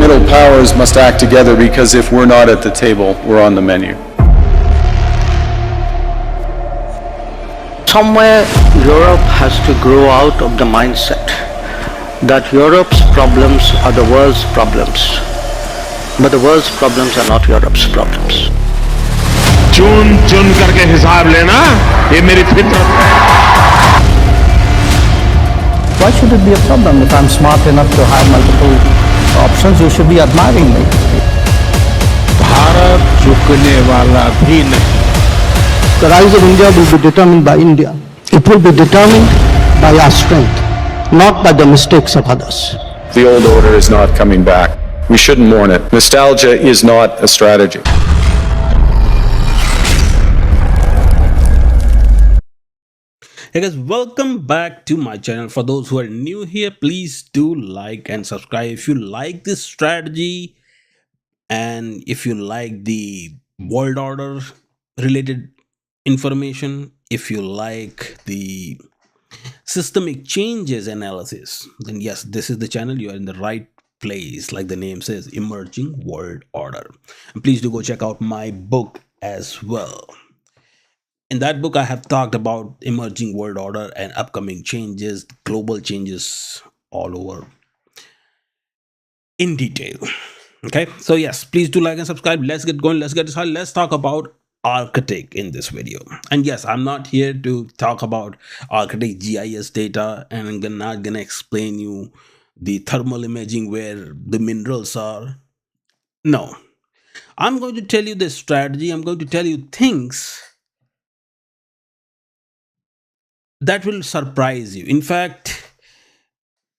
middle powers must act together because if we're not at the table, we're on the menu. Somewhere Europe has to grow out of the mindset that Europe's problems are the world's problems, but the world's problems are not Europe's problems. चुन चुन करके हिसाब लेना ये मेरी फितरत है. Why should it be a problem if I'm smart enough to have multiple options? You should be admiring me. Bharat झुकने वाला भी नहीं. The rise of India will be determined by India. It will be determined by our strength, not by the mistakes of others. The old order is not coming back. We shouldn't mourn it. Nostalgia is not a strategy. Hey guys, welcome back to my channel. For those who are new here, please do like and subscribe if you like this strategy and if you like the world order related information, if you like the systemic changes analysis, then yes, this is the channel. You are in the right place. Like the name says, Emerging World Order. And please do go check out my book as well. In that book, I have talked about emerging world order and upcoming changes, global changes all over in detail. Okay, so yes, please do like and subscribe. Let's get going. Let's get started. Let's talk about Arctic in this video. And yes, I'm not here to talk about Arctic GIS data, and I'm not gonna explain you the thermal imaging where the minerals are. No, I'm going to tell you the strategy. I'm going to tell you things that will surprise you. In fact,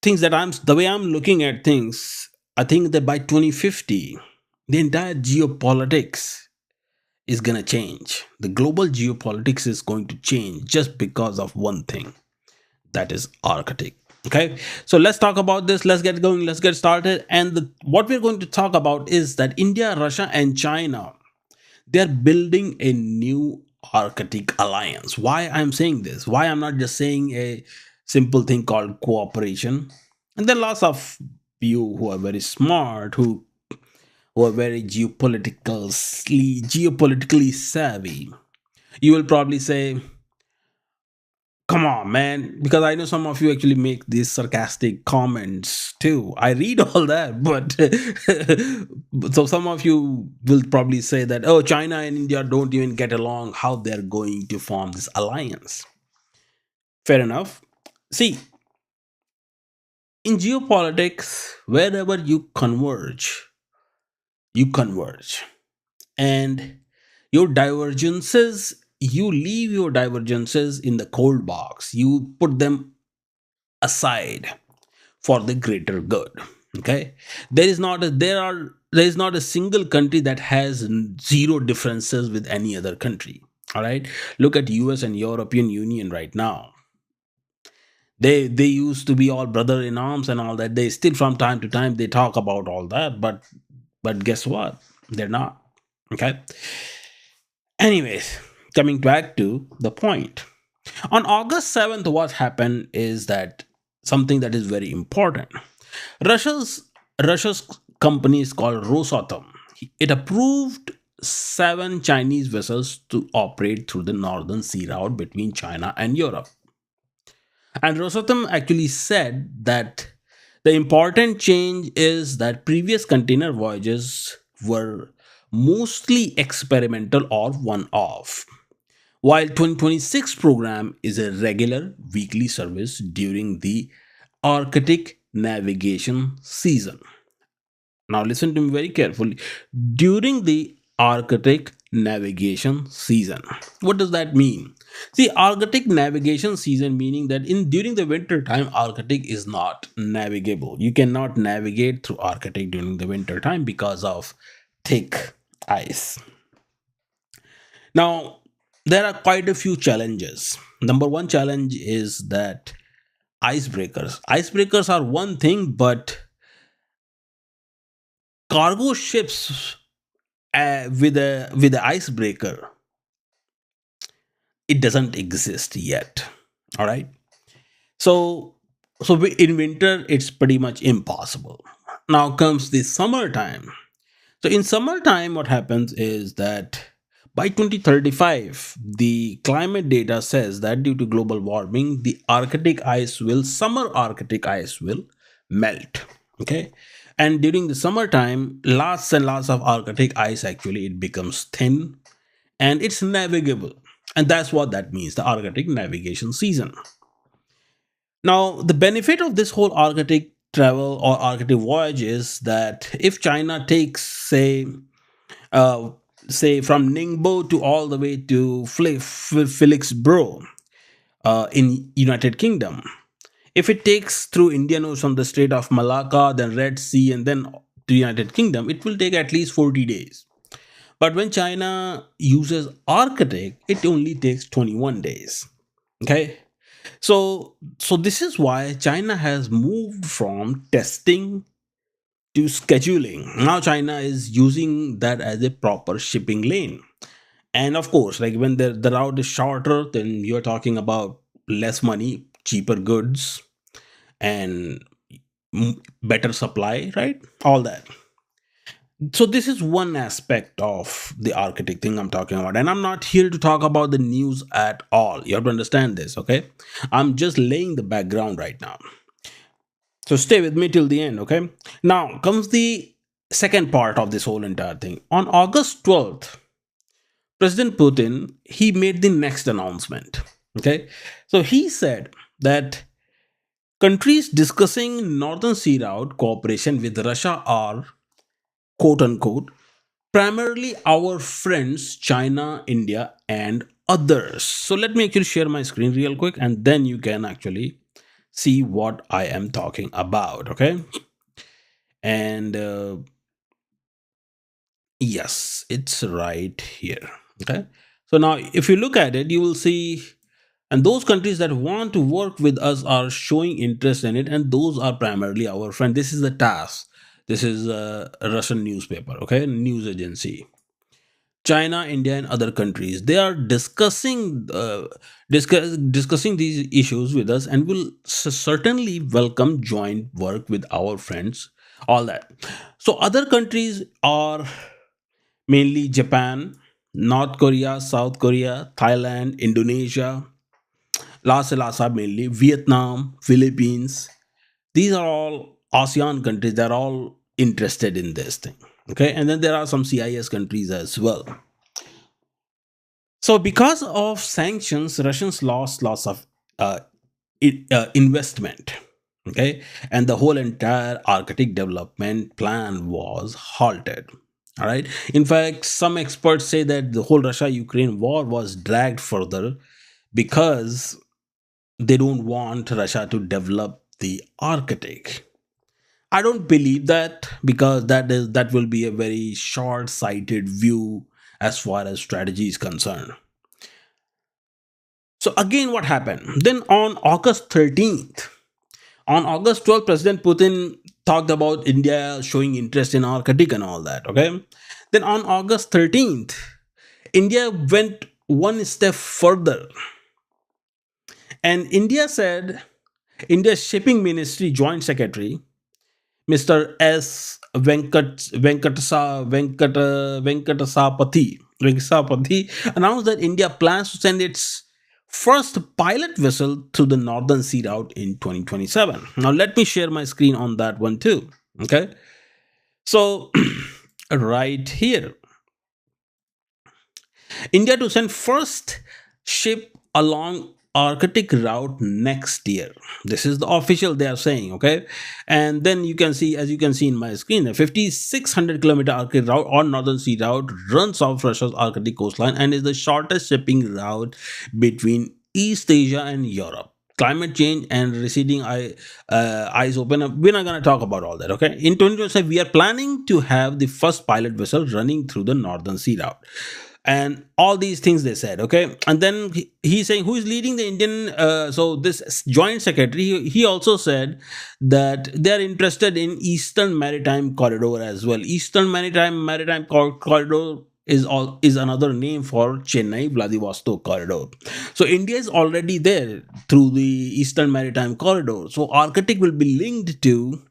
things that the way I'm looking at things, I think that by 2050, the entire geopolitics is going to change. The global geopolitics is going to change just because of one thing, that is Arctic. Okay, so let's talk about this. Let's get going. Let's get started. And what we're going to talk about is that India, Russia, and China, they're building a new Arctic alliance. Why I'm saying this? Why I'm not just saying a simple thing called cooperation? And there are lots of you who are very smart, who are very geopolitically savvy. You will probably say, come on, man, because I know some of you actually make these sarcastic comments too. I read all that, but so some of you will probably say that, oh, China and India don't even get along, how they're going to form this alliance. Fair enough. See, in geopolitics, wherever you converge, and your divergences, you leave your divergences in the cold box, you put them aside for the greater good. Okay, there is not a single country that has zero differences with any other country. All right, look at US and European Union right now. They used to be all brother in arms and all that. They still from time to time they talk about all that, but guess what, they're not. Okay, anyways, coming back to the point, on August 7th, what happened is that something that is very important. Russia's company is called Rosatom. It approved 7 Chinese vessels to operate through the Northern Sea Route between China and Europe. And Rosatom actually said that the important change is that previous container voyages were mostly experimental or one-off, while 2026 program is a regular weekly service during the Arctic navigation season. Now listen to me very carefully. During the Arctic navigation season. What does that mean? See, Arctic navigation season meaning that during the winter time, Arctic is not navigable. You cannot navigate through Arctic during the winter time because of thick ice. Now, there are quite a few challenges. Number one challenge is that icebreakers are one thing, but cargo ships with a icebreaker, it doesn't exist yet. All right, so in winter it's pretty much impossible. Now comes the summertime. So in summertime, what happens is that by 2035, the climate data says that due to global warming, the summer Arctic ice will melt. Okay. And during the summertime, lots and lots of Arctic ice actually it becomes thin and it's navigable. And that's what that means, the Arctic navigation season. Now, the benefit of this whole Arctic travel or Arctic voyage is that if China takes, uh, say from Ningbo to all the way to Felixbro in United Kingdom, if it takes through Indian Ocean, the Strait of Malacca, then Red Sea, and then to United Kingdom, it will take at least 40 days. But when China uses Arctic, it only takes 21 days. Okay. So this is why China has moved from testing to scheduling. Now China is using that as a proper shipping lane. And of course, like when the route is shorter, then you're talking about less money, cheaper goods, and better supply, right? All that. So this is one aspect of the Arctic thing I'm talking about. And I'm not here to talk about the news at all. You have to understand this, okay? I'm just laying the background right now. So stay with me till the end, okay? Now comes the second part of this whole entire thing. On August 12th, President Putin, he made the next announcement. Okay. So he said that countries discussing Northern Sea Route cooperation with Russia are, quote unquote, primarily our friends, China, India, and others. So let me actually share my screen real quick and then you can actually see what I am talking about. Okay. And yes, it's right here. Okay. So now, if you look at it, you will see, and those countries that want to work with us are showing interest in it, and those are primarily our friend. This is the TASS. This is a Russian newspaper, okay, news agency. China, India, and other countries. They are discussing these issues with us, and will certainly welcome joint work with our friends. All that. So other countries are mainly Japan, North Korea, South Korea, Thailand, Indonesia, Lhasa mainly, Vietnam, Philippines. These are all ASEAN countries. They're all interested in this thing. Okay. And then there are some CIS countries as well. So because of sanctions, Russians lost lots of uh, investment. Okay. And the whole entire Arctic development plan was halted. All right. In fact, some experts say that the whole Russia Ukraine war was dragged further because they don't want Russia to develop the Arctic. I don't believe that because that will be a very short-sighted view as far as strategy is concerned. So again, what happened? Then on August 13th, on August 12th, President Putin talked about India showing interest in Arctic and all that. Okay. Then on August 13th, India went one step further. And India's Shipping Ministry Joint Secretary, Mr. S. Venkatasapathy announced that India plans to send its first pilot vessel to the Northern Sea Route in 2027. Now, let me share my screen on that one too. Okay. So, right here, India to send first ship along Arctic route next year. This is the official they are saying, okay? And then you can see, as you can see in my screen, a 5,600-kilometer Arctic route or Northern Sea Route runs off Russia's Arctic coastline and is the shortest shipping route between East Asia and Europe. Climate change and receding ice open up. We're not going to talk about all that, okay? In 2027, we are planning to have the first pilot vessel running through the Northern Sea Route and all these things they said, okay. And then he's saying who is leading the Indian, so this joint secretary, he also said that they're interested in Eastern Maritime Corridor as well. Eastern Maritime Corridor is another name for Chennai Vladivostok corridor. So India is already there through the Eastern Maritime Corridor. So Arctic will be linked to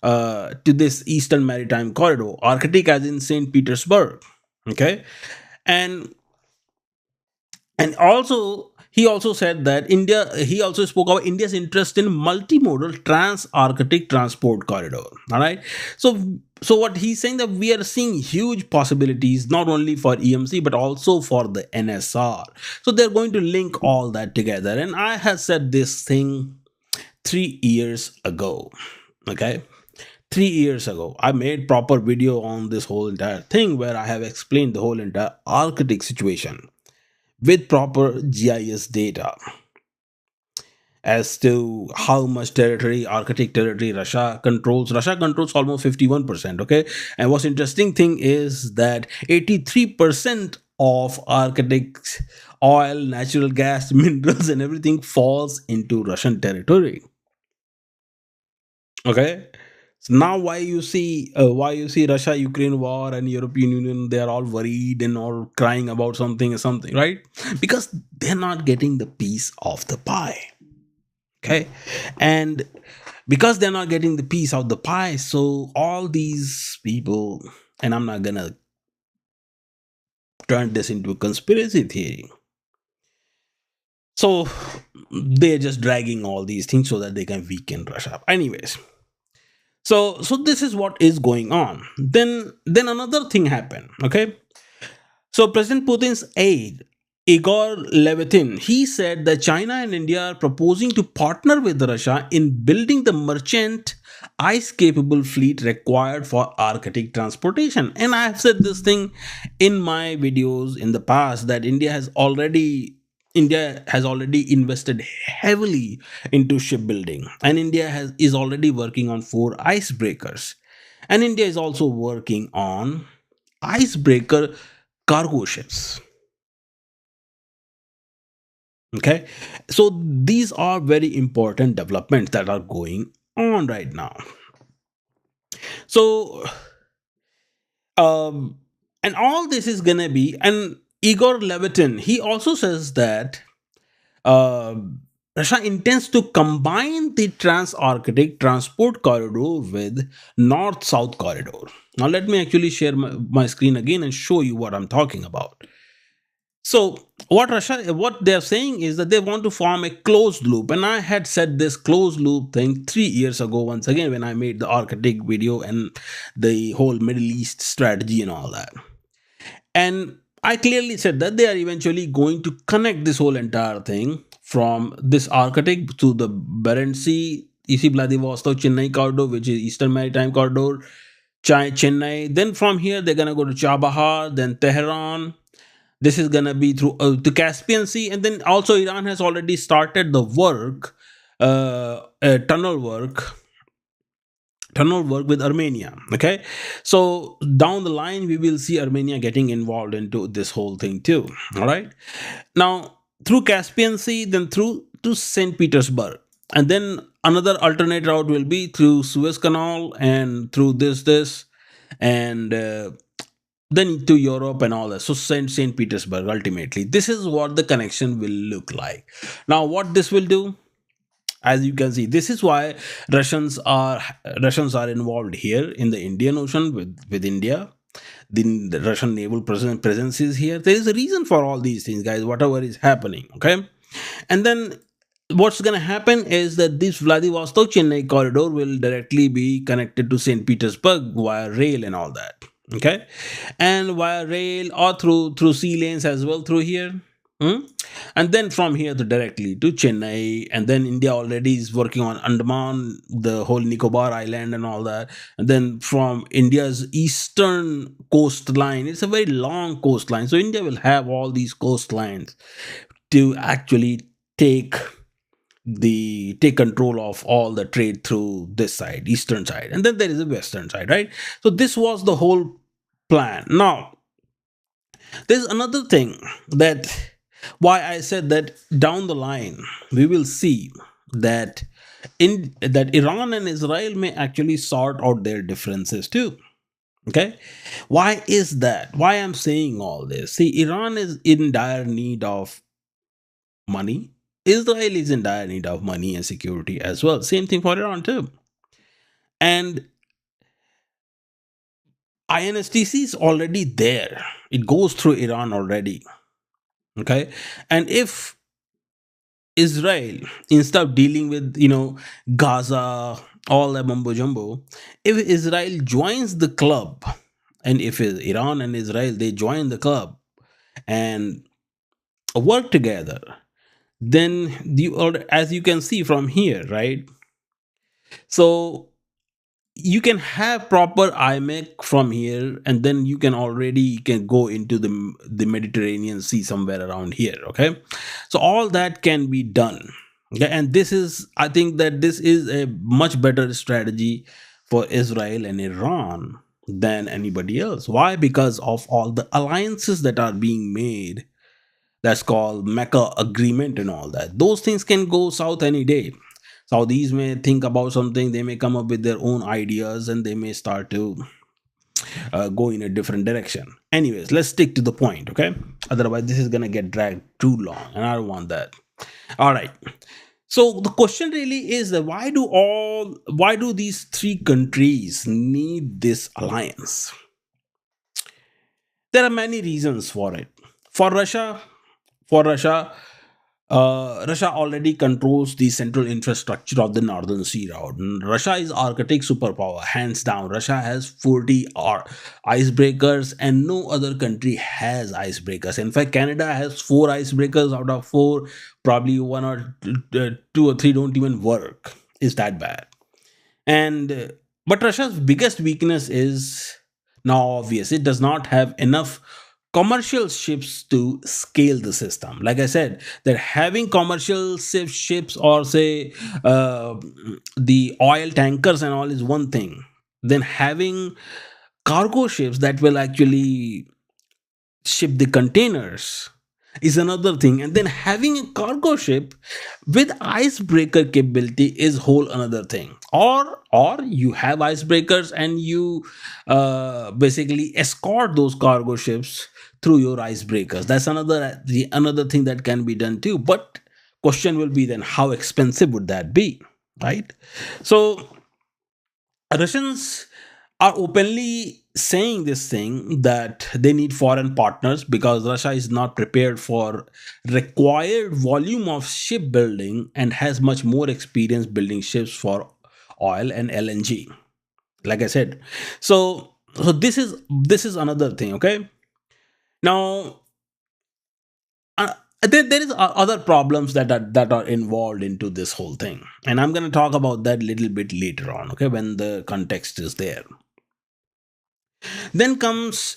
to this Eastern Maritime Corridor, Arctic as in St. Petersburg. Okay, and also he also said that India. He also spoke about India's interest in multimodal trans-Arctic transport corridor. All right, so what he's saying that we are seeing huge possibilities not only for EMC but also for the NSR. So they're going to link all that together. And I had said this thing 3 years ago. Okay, 3 years ago, I made proper video on this whole entire thing where I have explained the whole entire Arctic situation with proper GIS data as to how much territory, Arctic territory, Russia controls. Russia controls almost 51%. Okay, and what's interesting thing is that 83% of Arctic's oil, natural gas, minerals, and everything falls into Russian territory. Okay, so now why you see Russia Ukraine war and European Union, they are all worried and all crying about something, right? Because they're not getting the piece of the pie. Okay, and because they're not getting the piece of the pie, so all these people, and I'm not gonna turn this into a conspiracy theory, so they're just dragging all these things so that they can weaken Russia. Anyways, so this is what is going on. Then another thing happened. Okay, so President Putin's aide Igor Levitin, he said that China and India are proposing to partner with Russia in building the merchant ice capable fleet required for Arctic transportation. And I have said this thing in my videos in the past that India has already invested heavily into shipbuilding, and India is already working on 4 icebreakers, and India is also working on icebreaker cargo ships. Okay, so these are very important developments that are going on right now. So um and all this is gonna be, and Igor Levitin, he also says that uh, Russia intends to combine the trans-Arctic transport corridor with north-south corridor. Now let me actually share my screen again and show you what I'm talking about. So what they're saying is that they want to form a closed loop, and I had said this closed loop thing 3 years ago. Once again, when I made the Arctic video and the whole Middle East strategy and all that, and I clearly said that they are eventually going to connect this whole entire thing from this Arctic to the Barents Sea. You see Vladivostok Chennai corridor, which is Eastern Maritime Corridor, Chennai. Then from here they're gonna go to Chabahar, then Tehran. This is gonna be through the Caspian Sea, and then also Iran has already started the work, tunnel work with Armenia. Okay, so down the line we will see Armenia getting involved into this whole thing too. All right, now through Caspian Sea, then through to St. Petersburg, and then another alternate route will be through Suez Canal and through this, and then to Europe and all that. So Saint Petersburg ultimately. This is what the connection will look like. Now, what this will do, as you can see, this is why Russians are involved here in the Indian Ocean with India. The Russian naval presence is here. There is a reason for all these things, guys. Whatever is happening, okay, and then what's going to happen is that this Vladivostok Chennai corridor will directly be connected to St. Petersburg via rail and all that. Okay, and via rail or through sea lanes as well through here. Hmm? And then from here to directly to Chennai, and then India already is working on Andaman, the whole Nicobar Island and all that. And then from India's eastern coastline, it's a very long coastline, so India will have all these coastlines to actually take control of all the trade through this side, eastern side, and then there is a western side, right? So this was the whole plan. Now there's another thing that why I said that down the line we will see that that Iran and Israel may actually sort out their differences too. Okay, why is that? Why I'm saying all this? See, Iran is in dire need of money. Israel is in dire need of money and security as well. Same thing for Iran too. And INSTC is already there. It goes through Iran already. Okay. And if Israel, instead of dealing with, Gaza, all that mumbo jumbo, if Israel joins the club, and if Iran and Israel they join the club and work together, then as you can see from here, right? So you can have proper IMEC from here, and then you can already can go into the Mediterranean Sea somewhere around here. Okay, so all that can be done. Okay, and this is, I think that this is a much better strategy for Israel and Iran than anybody else. Why? Because of all the alliances that are being made, that's called Mecca agreement and all that. Those things can go south any day. Saudis may think about something, they may come up with their own ideas, and they may start to go in a different direction. Anyways, let's stick to the point, okay? Otherwise, this is gonna get dragged too long, and I don't want that. All right. So the question really is that why do these three countries need this alliance? There are many reasons for it. For Russia, for Russia, Russia already controls the central infrastructure of the Northern Sea Route. Russia is Arctic superpower, hands down. Russia has 40 icebreakers, and no other country has icebreakers. In fact, Canada has 4 icebreakers out of 4. Probably one or 2 or 3 don't even work. Is that bad? And but Russia's biggest weakness is now obvious. It does not have enough commercial ships to scale the system. Like I said, that having commercial ships, or say the oil tankers and all, is one thing. Then having cargo ships that will actually ship the containers is another thing, and then having a cargo ship with icebreaker capability is whole another thing. Or you have icebreakers and you basically escort those cargo ships through your icebreakers. That's another thing that can be done too. But question will be then, how expensive would that be, right? So Russians are openly saying this thing that they need foreign partners because Russia is not prepared for required volume of shipbuilding and has much more experience building ships for oil and LNG. Like I said, so this is another thing. Okay, now there is other problems that are involved into this whole thing, and I'm going to talk about that little bit later on. Okay, when the context is there. Then comes,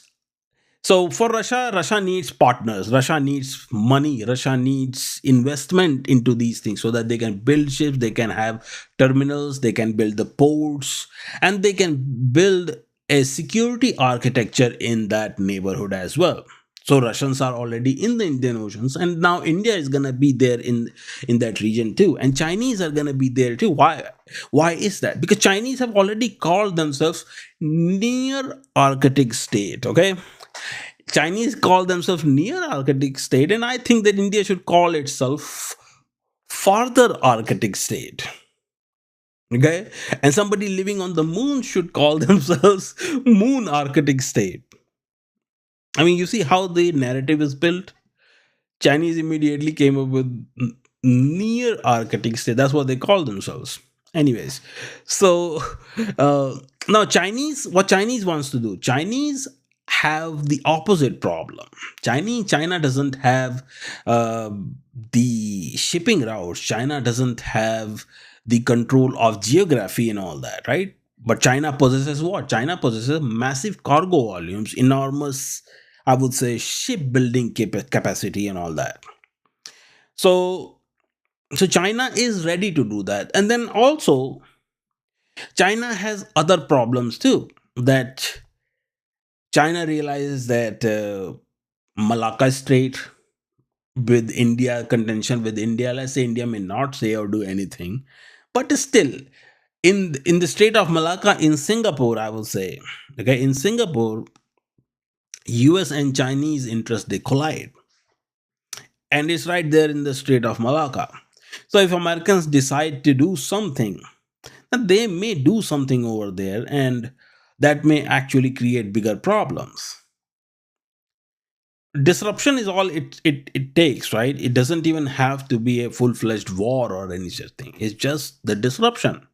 so for Russia, Russia needs partners, Russia needs money, Russia needs investment into these things so that they can build ships, they can have terminals, they can build the ports, and they can build a security architecture in that neighborhood as well. So Russians are already in the Indian Oceans, and now India is gonna be there in that region too, and Chinese are gonna be there too. Why is that? Because Chinese have already called themselves near Arctic state. Okay, Chinese call themselves near Arctic state, and I think that India should call itself farther Arctic state. Okay, and somebody living on the moon should call themselves moon Arctic state. I mean, you see how the narrative is built. Chinese immediately came up with near Arctic state. That's what they call themselves. Anyways, so now what Chinese wants to do? Chinese have the opposite problem. China doesn't have uh, the shipping routes. China doesn't have the control of geography and all that, right? But China possesses what? China possesses massive cargo volumes, enormous, I would say, shipbuilding capacity and all that. So, so China is ready to do that. And then also, China has other problems too. That China realizes that Malacca Strait with India, contention with India. Let's say India may not say or do anything, but still, in the Strait of Malacca in Singapore, I will say, okay, in Singapore, US and Chinese interests they collide, and it's right there in the Strait of Malacca. So if Americans decide to do something, then they may do something over there, and that may actually create bigger problems. Disruption is all it takes, right? It doesn't even have to be a full-fledged war or any such thing. It's just the disruption.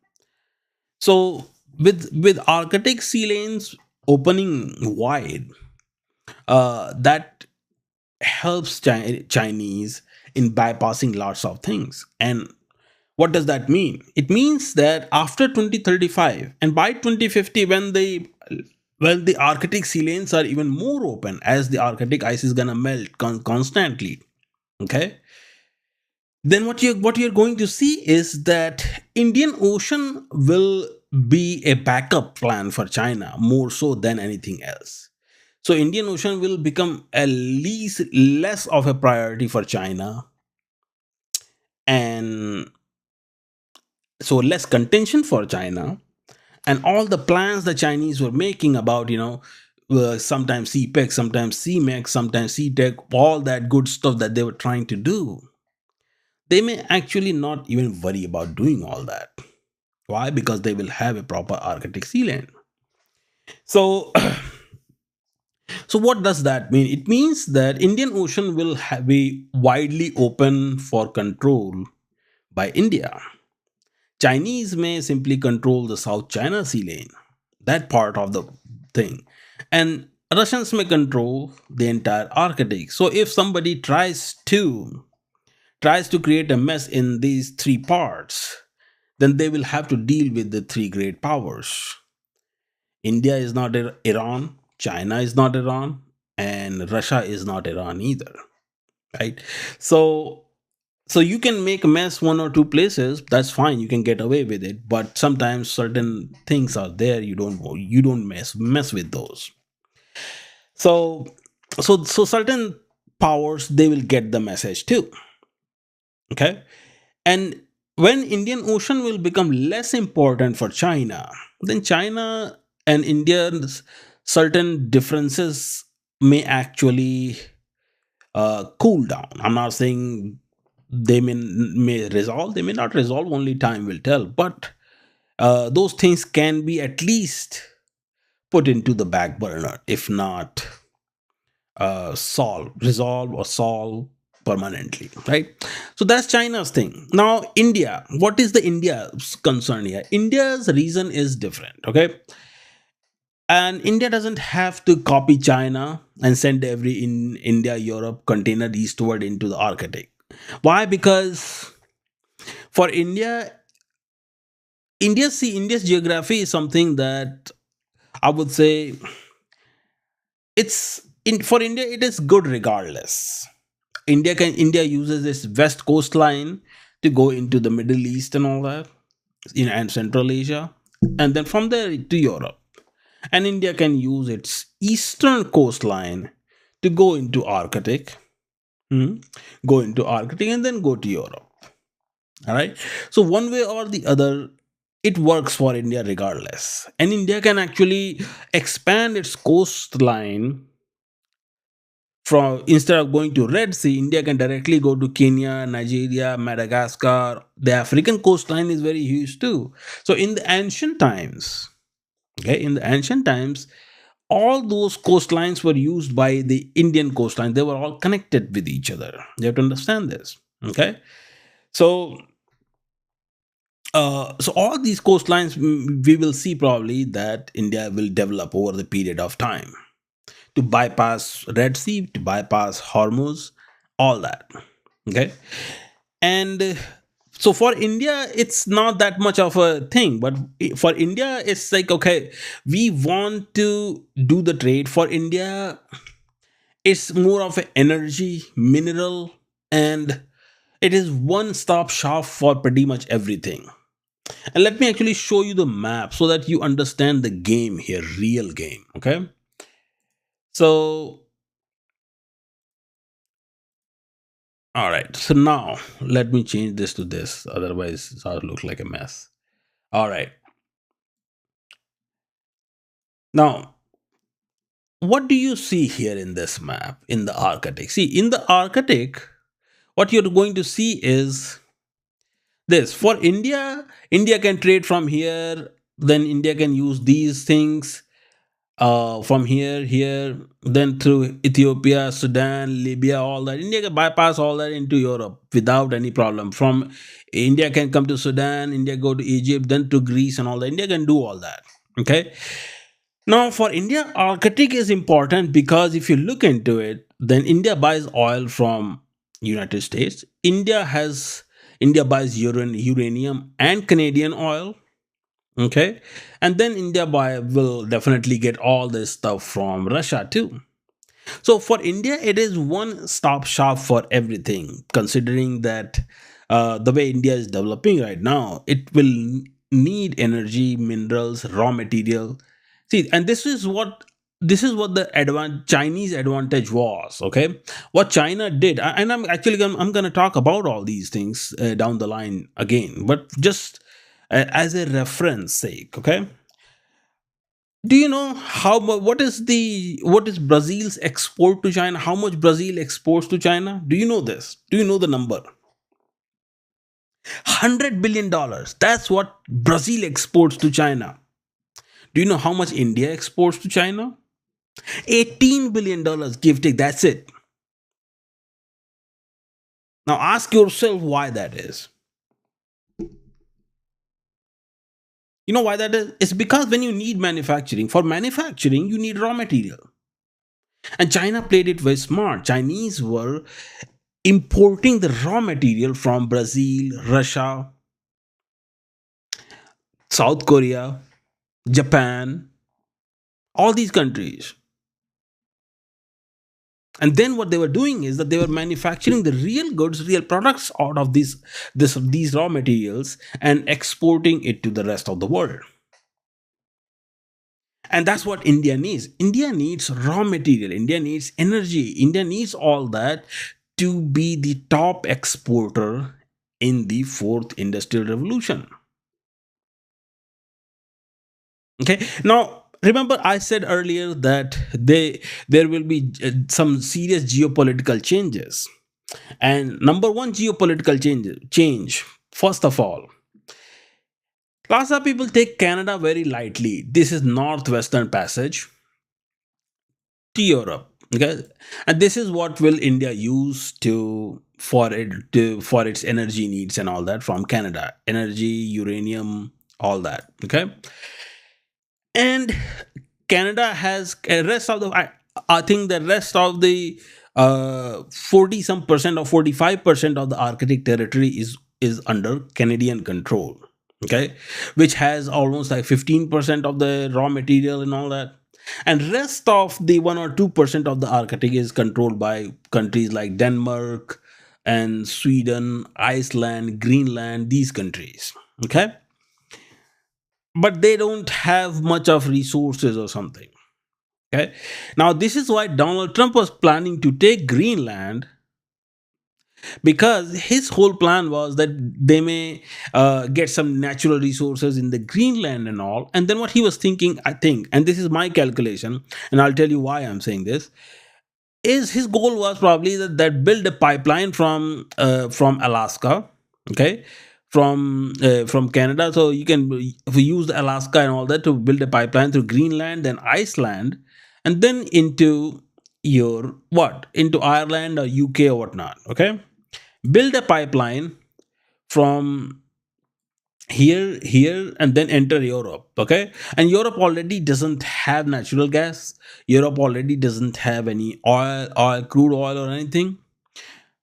So with Arctic sea lanes opening wide, that helps Chinese in bypassing lots of things. And what does that mean? It means that after 2035 and by 2050, when the Arctic sea lanes are even more open, as the Arctic ice is gonna melt constantly, okay, then what you're going to see is that Indian Ocean will be a backup plan for China more so than anything else. So Indian Ocean will become at least less of a priority for China, and so less contention for China, and all the plans the Chinese were making about, sometimes CPEC, sometimes CMEC, sometimes CTEC, all that good stuff that they were trying to do, they may actually not even worry about doing all that. Why? Because they will have a proper Arctic sea lane. So, so what does that mean? It means that Indian Ocean will be widely open for control by India. Chinese may simply control the South China Sea lane, that part of the thing, and Russians may control the entire Arctic. So if somebody tries to create a mess in these three parts, then they will have to deal with the three great powers. India is not Iran, China is not Iran, and Russia is not Iran either, right? So so you can make a mess one or two places, that's fine, you can get away with it, but sometimes certain things are there, you don't mess with those. So certain powers, they will get the message too, okay? And when Indian Ocean will become less important for China, then China and India's certain differences may actually cool down. I'm not saying they may resolve, they may not resolve, only time will tell, but those things can be at least put into the back burner, if not resolve or solve permanently, right? So that's China's thing. Now India, what is the India's concern here? India's reason is different, okay? And India doesn't have to copy China and send every in India Europe container eastward into the Arctic. Why? Because for India's geography is something that I would say it's in for India, it is good regardless. India uses this west coastline to go into the Middle East and all that, and Central Asia, and then from there to Europe. And India can use its eastern coastline to hmm, go into Arctic, and then go to Europe. All right. So one way or the other, it works for India regardless. And India can actually expand its coastline from, instead of going to Red Sea, India can directly go to Kenya, Nigeria, Madagascar. The African coastline is very huge too. So in the ancient times, okay, in the ancient times, all those coastlines were used by the Indian coastline. They were all connected with each other. You have to understand this. Okay. So so all these coastlines, we will see probably that India will develop over the period of time to bypass Red Sea, to bypass Hormuz, all that. Okay, and so for India, it's not that much of a thing, but for India, it's like, okay, we want to do the trade. For India, it's more of an energy, mineral, and it is one stop shop for pretty much everything. And let me actually show you the map so that you understand the game here, real game. Okay. So, all right. So now let me change this to this. Otherwise, I'll look like a mess. All right. Now, what do you see here in this map in the Arctic? See, in the Arctic, what you're going to see is this. For India, India can trade from here, then India can use these things. from here, then through Ethiopia, Sudan, Libya, all that. India can bypass all that into Europe without any problem. From India can come to Sudan, India go to Egypt, then to Greece and all that. India can do all that. Okay. Now, for India, Arctic is important because if you look into it, then India buys oil from United States. India buys uranium and Canadian oil. Okay, and then India will definitely get all this stuff from Russia too. So for India, it is one stop shop for everything. Considering that the way India is developing right now, it will need energy, minerals, raw material. See, and this is what the Chinese advantage was. Okay, what China did, and I'm going to talk about all these things down the line again, but just as a reference sake. Okay, do you know what is Brazil's export to China? How much Brazil exports to China? Do you know this? Do you know the number? $100 billion. That's what Brazil exports to China. Do you know how much India exports to China? $18 billion, give take. That's it. Now ask yourself why that is. You know why that is? It's because when you need manufacturing, for manufacturing, you need raw material. And China played it very smart. Chinese were importing the raw material from Brazil, Russia, South Korea, Japan, all these countries. And then what they were doing is that they were manufacturing the real goods, real products out of these raw materials and exporting it to the rest of the world. And that's what India needs. India needs raw material, India needs energy, India needs all that to be the top exporter in the fourth industrial revolution. Okay, now remember I said earlier that there will be some serious geopolitical changes. And number one geopolitical change, first of all, lots of people take Canada very lightly. This is northwestern passage to Europe. Okay, and this is what will India use for its energy needs and all that from Canada, energy, uranium, all that. Okay, and Canada has rest of the I think the rest of the 40 some percent or 45% of the Arctic territory is under Canadian control. Okay, which has almost like 15% of the raw material and all that. And rest of the 1 or 2% of the Arctic is controlled by countries like Denmark and Sweden, Iceland, Greenland, these countries. Okay, but they don't have much of resources or something. Okay, now this is why Donald Trump was planning to take Greenland, because his whole plan was that they may get some natural resources in the Greenland and all. And then what he was thinking, I think, and this is my calculation, and I'll tell you why I'm saying this, is his goal was probably that build a pipeline from Alaska. Okay, from Canada, so you can use Alaska and all that to build a pipeline through Greenland, then Iceland, and then into into Ireland or UK or whatnot. Okay, build a pipeline from here and then enter Europe. Okay, and Europe already doesn't have natural gas. Europe already doesn't have any crude oil or anything.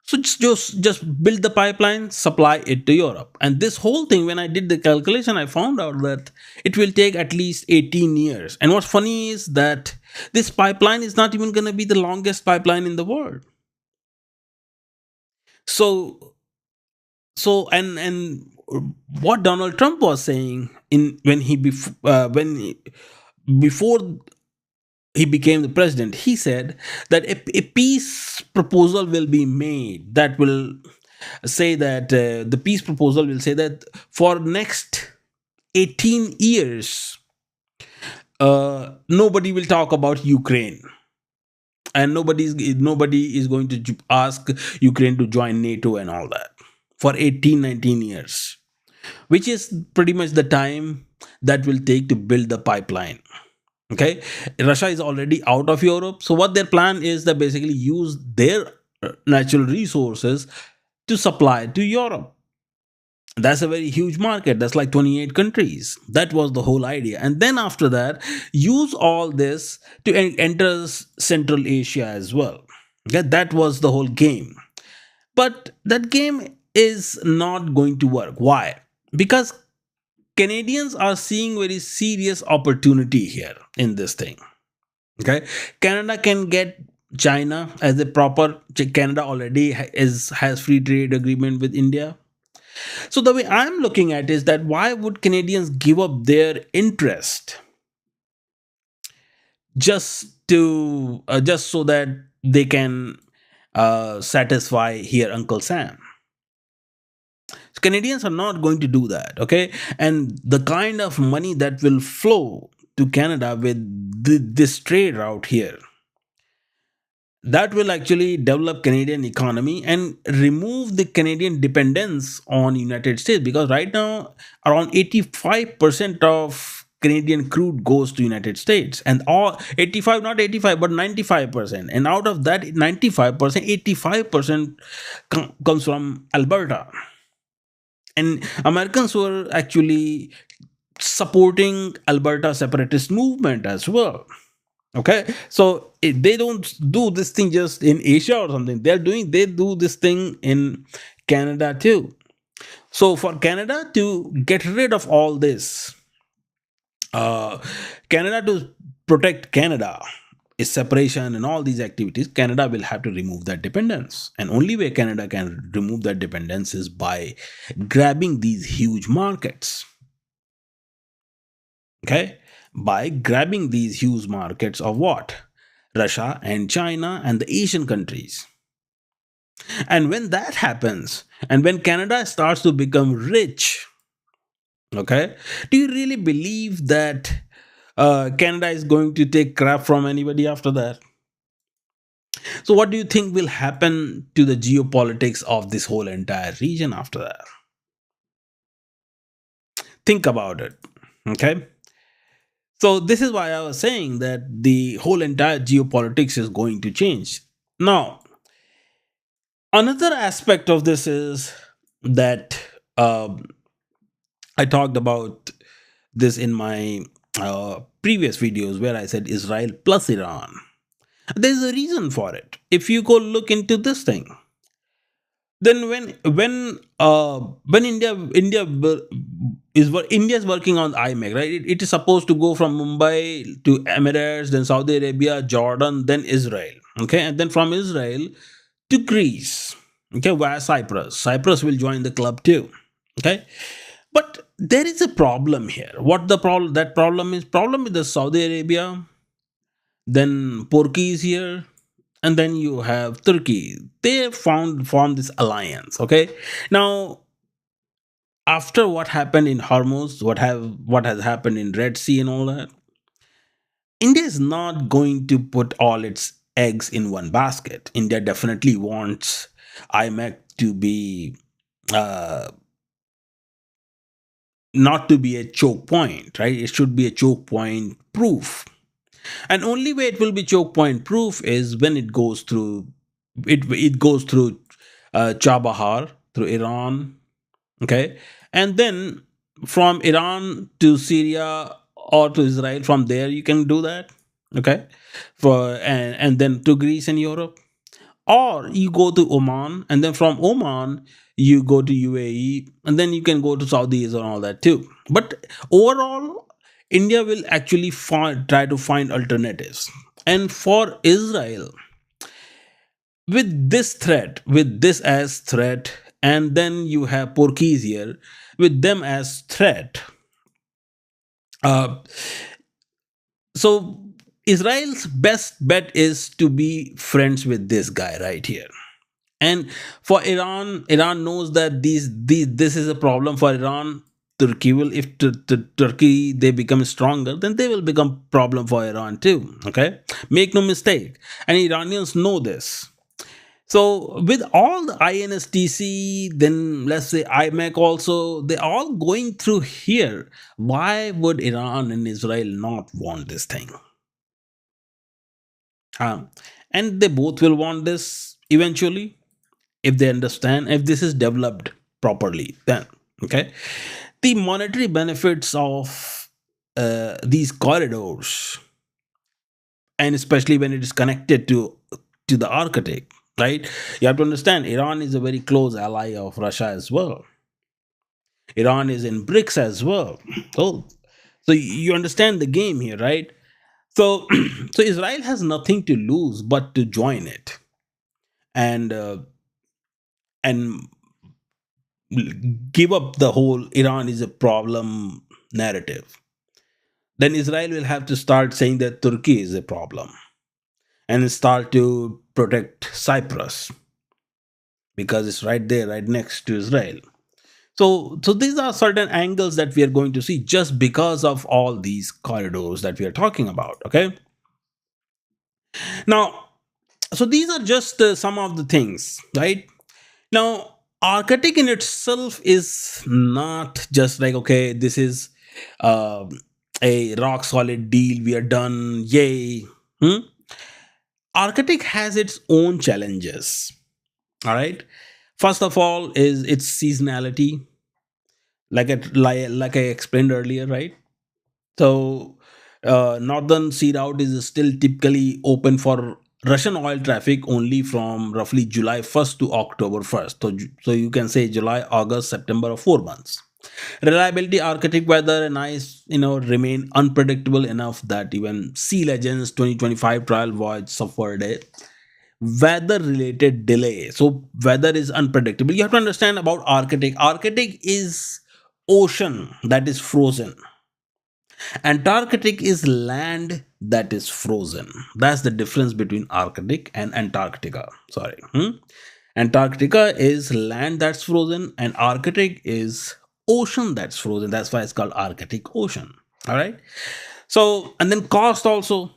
So just build the pipeline, supply it to Europe. And this whole thing, when I did the calculation, I found out that it will take at least 18 years. And what's funny is that this pipeline is not even going to be the longest pipeline in the world. So and what Donald Trump was saying in before he became the president, he said that a peace proposal will be made that will say that the peace proposal will say that for next 18 years nobody will talk about Ukraine, and nobody is going to ask Ukraine to join NATO and all that for 18-19 years, which is pretty much the time that will take to build the pipeline. Okay, Russia is already out of Europe, so what their plan is that basically use their natural resources to supply to Europe. That's a very huge market. That's like 28 countries. That was the whole idea. And then after that, use all this to enter Central Asia as well. Okay, that was the whole game. But that game is not going to work. Why? Because Canadians are seeing very serious opportunity here in this thing. Okay, Canada can get China as a proper. Canada already has free trade agreement with India. So the way I'm looking at is that why would Canadians give up their interest just so that they can satisfy here Uncle Sam? So Canadians are not going to do that, okay? And the kind of money that will flow to Canada with this trade route here, that will actually develop Canadian economy and remove the Canadian dependence on United States, because right now around 85% of Canadian crude goes to United States, and all 85, not 85 but 95%, and out of that 95%, 85% comes from Alberta. And Americans were actually supporting Alberta separatist movement as well. Okay, so they don't do this thing just in Asia or something. They do this thing in Canada too. So for Canada to get rid of all this, uh, Canada to protect Canada is separation and all these activities. Canada will have to remove that dependence, and only way Canada can remove that dependence is by grabbing these huge markets. Okay, by grabbing these huge markets of what? Russia and China and the Asian countries. And when that happens, and when Canada starts to become rich, okay, do you really believe that Canada is going to take crap from anybody after that? So, what do you think will happen to the geopolitics of this whole entire region after that? Think about it. Okay. So, this is why I was saying that the whole entire geopolitics is going to change. Now, another aspect of this is that I talked about this in my previous videos where I said Israel plus Iran. There's a reason for it. If you go look into this thing, then when India is working on IMEC, right? It is supposed to go from Mumbai to Emirates, then Saudi Arabia, Jordan, then Israel. Okay, and then from Israel to Greece. Okay, via Cyprus. Cyprus will join the club too. Okay, but there is a problem here. What the problem? That problem is the Saudi Arabia. Then Turkey is here, and then you have Turkey. They formed this alliance. Okay, now after what happened in Hormuz, what has happened in Red Sea and all that, India is not going to put all its eggs in one basket. India definitely wants IMEC to be not to be a choke point, right? It should be a choke point proof. And only way it will be choke point proof is when it goes through it goes through Chabahar, through Iran, okay, and then from Iran to Syria or to Israel. From there you can do that, okay, and then to Greece and Europe, or you go to Oman, and then from Oman you go to UAE, and then you can go to Saudis and all that too. But overall, India will actually try to find alternatives. And for Israel, with this threat, with this as threat, and then you have Porkies here with them as threat. Uh, so Israel's best bet is to be friends with this guy right here. And for Iran, Iran knows that this is a problem for Iran. Turkey will, if Turkey they become stronger, then they will become problem for Iran too. Okay, make no mistake, and Iranians know this. So with all the INSTC, then let's say IMEC also, they all going through here. Why would Iran and Israel not want this thing? Um, and they both will want this eventually if they understand, if this is developed properly, then okay. The monetary benefits of these corridors, and especially when it is connected to the Arctic, right? You have to understand, Iran is a very close ally of Russia as well. Iran is in BRICS as well. So, so you understand the game here, right? So, so Israel has nothing to lose but to join it, and and give up the whole Iran is a problem narrative. Then Israel will have to start saying that Turkey is a problem and start to protect Cyprus because it's right there, right next to Israel. So these are certain angles that we are going to see just because of all these corridors that we are talking about. Okay, now, so these are just some of the things, right? Now, Arctic in itself is not just like, okay, this is uh, a rock solid deal, we are done, yay. Hmm? Arctic has its own challenges. All right. First of all, is its seasonality, like I explained earlier, right? So, northern sea route is still typically open for Russian oil traffic only from roughly July 1st to October 1st. So you can say July, August, September, or 4 months. Reliability, Arctic weather, and ice, remain unpredictable enough that even Sea Legends 2025 trial voyage suffered a weather-related delay. So weather is unpredictable. You have to understand about Arctic. Arctic is ocean that is frozen. Antarctic is land that is frozen. That's the difference between Arctic and Antarctica. Sorry. Antarctica is land that's frozen, and Arctic is ocean that's frozen. That's why it's called Arctic Ocean. All right. So, and then cost also.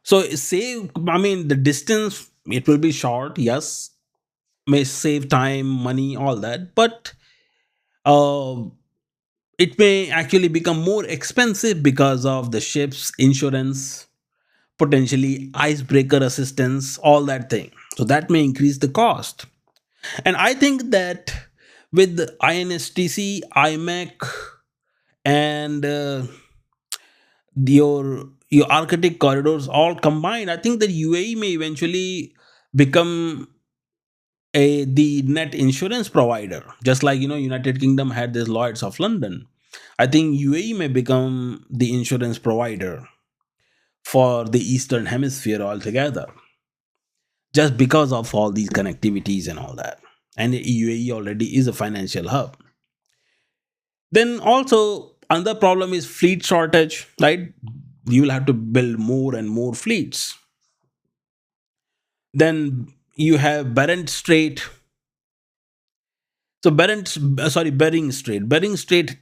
So, save, I mean, the distance, it will be short, yes, may save time, money, all that, but uh, it may actually become more expensive because of the ship's insurance, potentially icebreaker assistance, all that thing. So that may increase the cost. And I think that with the INSTC, IMEC, and your Arctic corridors all combined, I think that UAE may eventually become the net insurance provider, just like United Kingdom had this Lloyd's of London. I think UAE may become the insurance provider for the Eastern Hemisphere altogether, just because of all these connectivities and all that. And UAE already is a financial hub. Then also another problem is fleet shortage, right? You will have to build more and more fleets. Then you have Bering Strait. So Bering Strait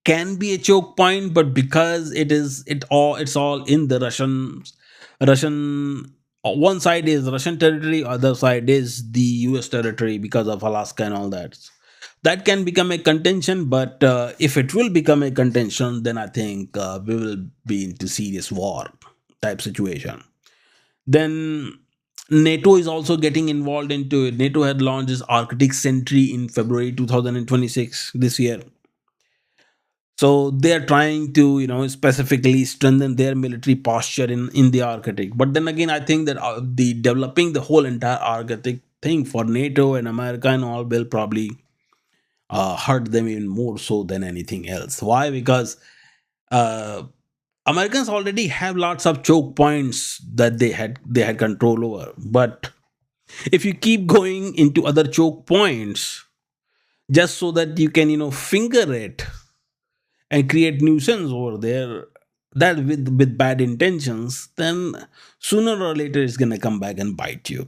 can be a choke point, but because it's all in the Russian, one side is Russian territory, other side is the US territory because of Alaska and all that. That can become a contention, but if it will become a contention, then I think we will be into serious war type situation. Then NATO is also getting involved into it. NATO had launched its Arctic Sentry in February 2026 this year. So they are trying to, specifically strengthen their military posture in the Arctic. But then again, I think that the developing the whole entire Arctic thing for NATO and America and all will probably hurt them even more so than anything else. Why? Because uh, Americans already have lots of choke points that they had control over. But if you keep going into other choke points just so that you can finger it and create nuisance over there, that with bad intentions, then sooner or later it's going to come back and bite you.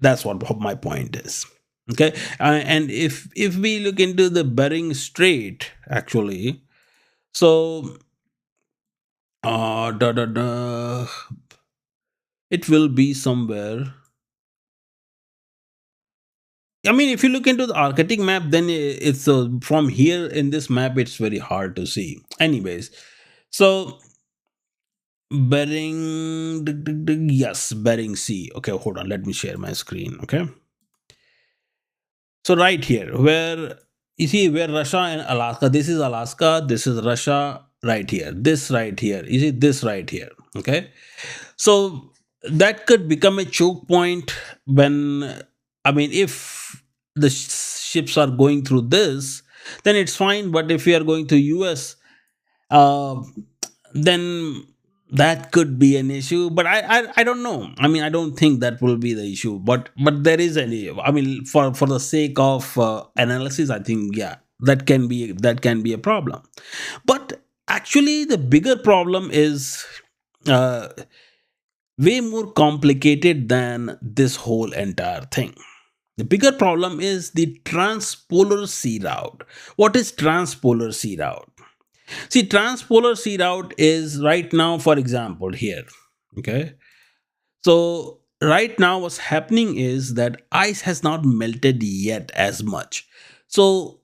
That's what my point is. Okay. And if we look into the Bering Strait, actually, so da, da, da, it will be somewhere. I mean, if you look into the Arctic map, then it's from here in this map, it's very hard to see. Anyways, so Bering, yes, Bering Sea. Okay, hold on, let me share my screen. Okay, so right here, where you see where Russia and Alaska, this is Alaska, this is Russia, right here, this right here, you see this right here. Okay, so that could become a choke point when, I mean, if the ships are going through this, then it's fine. But if we are going to US, uh, then that could be an issue. But I don't know. I mean, I don't think that will be the issue. But there is any. I mean, for the sake of analysis, I think yeah, that can be a problem. But actually, the bigger problem is uh, way more complicated than this whole entire thing. The bigger problem is the transpolar sea route. What is transpolar sea route? See, transpolar sea route is right now, for example, here. Okay. So, right now, what's happening is that ice has not melted yet as much. So,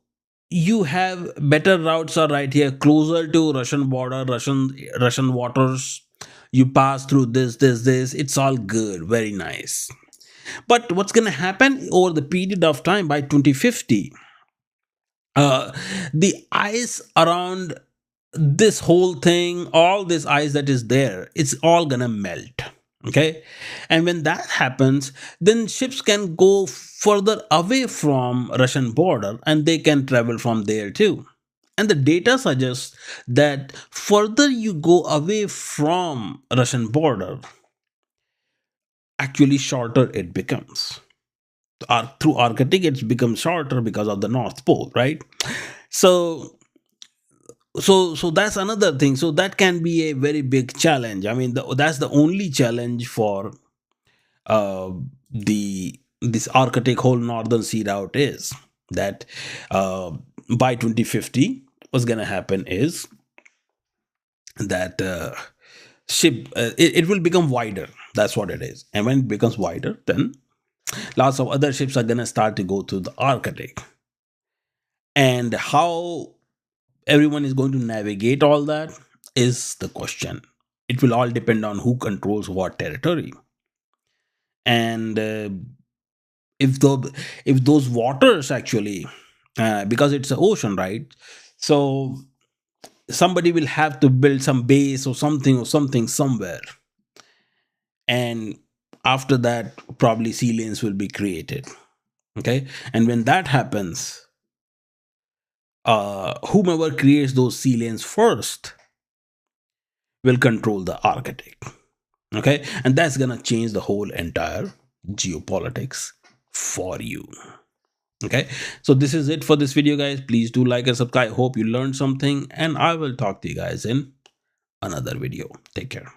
you have better routes are right here, closer to Russian border, Russian waters. You pass through this. It's all good, very nice. But what's going to happen over the period of time by 2050? Uh, the ice around this whole thing, all this ice that is there, it's all gonna melt. Okay, and when that happens, then ships can go further away from Russian border and they can travel from there too. And the data suggests that further you go away from Russian border, actually shorter it becomes. Through Arctic, it's become shorter because of the North Pole, right? So so that's another thing. So that can be a very big challenge. I mean, that's the only challenge for uh, the this Arctic whole northern sea route is that uh, by 2050 what's going to happen is that it will become wider. That's what it is. And when it becomes wider, then lots of other ships are going to start to go through the Arctic. And how everyone is going to navigate all that is the question. It will all depend on who controls what territory. And if those waters actually, because it's an ocean, right? So somebody will have to build some base or something somewhere. And after that, probably sea lanes will be created. Okay. And when that happens, whomever creates those sea lanes first will control the Arctic. Okay, and that's gonna change the whole entire geopolitics for you. Okay, so this is it for this video, guys. Please do like and subscribe. Hope you learned something, and I will talk to you guys in another video. Take care.